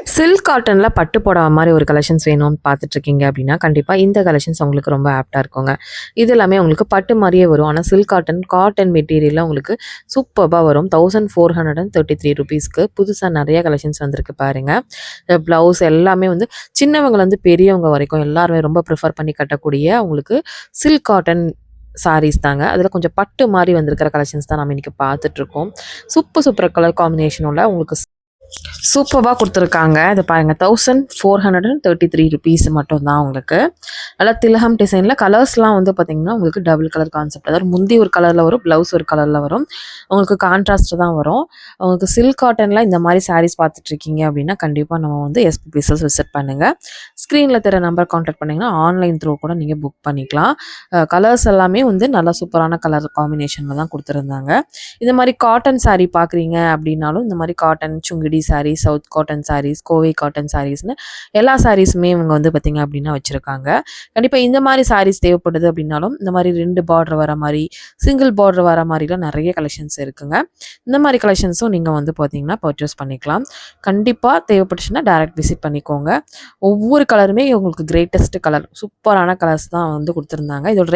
Silk காட்டன்ல பட்டு புடவ மாரி ஒரு கலெக்ஷன்ஸ் வேணும்னு பார்த்துட்ருக்கீங்க அப்படின்னா, கண்டிப்பா இந்த கலெக்ஷன்ஸ் உங்களுக்கு ரொம்ப ஆப்ட்டா இருக்குங்க. இது எல்லாமே உங்களுக்கு பட்டு மாரியே வரும். ஆனா சில்க் காட்டன் மெட்டீரியல்ல உங்களுக்கு சூப்பர்பா வரும். ₹1433க்கு புதுசா நெறைய கலெக்ஷன்ஸ் வந்திருக்கு பாருங்க. ப்ளவுஸ் எல்லாமே வந்து சின்னவங்கலேருந்து பெரியவங்க வரைக்கும் எல்லாருமே ரொம்ப ப்ரிஃபர் பண்ணி கட்டக்கூடிய உங்களுக்கு சில்க் காட்டன் சாரீஸ் தாங்க. அதில கொஞ்சம் பட்டு மாரி வந்திருக்கிற கலெக்ஷன்ஸ் தான் நம்ம இன்னைக்கு பார்த்துட்ருக்கோம். சூப்பர் கலர் காம்பினேஷனோட உங்களுக்கு சூப்பர்பா குடுத்துருக்காங்க. இத பாருங்க ₹1433 மட்டும் தான் உங்களுக்கு. நல்லா திலகம் டிசைன்ல கலர்ஸ்லாம் வந்து பார்த்தீங்கன்னா, உங்களுக்கு டபுள் கலர் கான்செப்ட். அதாவது முந்தி ஒரு கலர்ல வரும், ப்ளவுஸ் ஒரு கலர்ல வரும். உங்களுக்கு கான்ட்ராஸ்ட் தான் வரும். உங்களுக்கு சில்க் காட்டன்ல இந்த மாரி சாரீஸ் பார்த்துட்ருக்கீங்க அப்படின்னா, கண்டிப்பா நம்ம வந்து எஸ்பி பீசஸ் விசிட் பண்ணுங்க. ஸ்க்ரீன்ல தெர நம்பர் கான்டாக்ட் பண்ணீங்கன்னா, ஆன்லைன் த்ரூ கூட நீங்க புக் பண்ணிக்கலாம். கலர்ஸ் எல்லாமே வந்து நல்லா சூப்பரான கலர் காம்பினேஷன்ல தான் குடுத்துருந்தாங்க. இந்த மாரி காட்டன் சாரீ பார்க்குறீங்க அப்படின்னாலும், இந்த மாரி cotton sungudi sari, south cotton saris, Kovai cotton சாரீஸ்ன்னு எல்லா சாரீஸுமே இவங்க வந்து பார்த்தீங்க அப்படின்னா வச்சிருக்காங்க. கண்டிப்பா இந்த மாரி சாரீஸ் தேவைப்படுது அப்படின்னாலும், இந்த மாரி 2 பார்டர் வர மாரி, சிங்கிள் பார்டர் வர மாரிலாம் நெறைய கலெக்ஷன்ஸ் இருக்குங்க. இந்த மாரி கலெக்ஷன்ஸும் நீங்க வந்து பார்த்தீங்கன்னா பர்ச்சேஸ் பண்ணிக்கலாம். கண்டிப்பா தேவைப்பட்டுச்சுன்னா டைரக்ட் விசிட் பண்ணிக்கோங்க. ஒவ்வொரு கலருமே உங்களுக்கு கிரேட்டஸ்ட் கலர். சூப்பரான கலர்ஸ் தான் வந்து குடுத்துருந்தாங்க. இதோட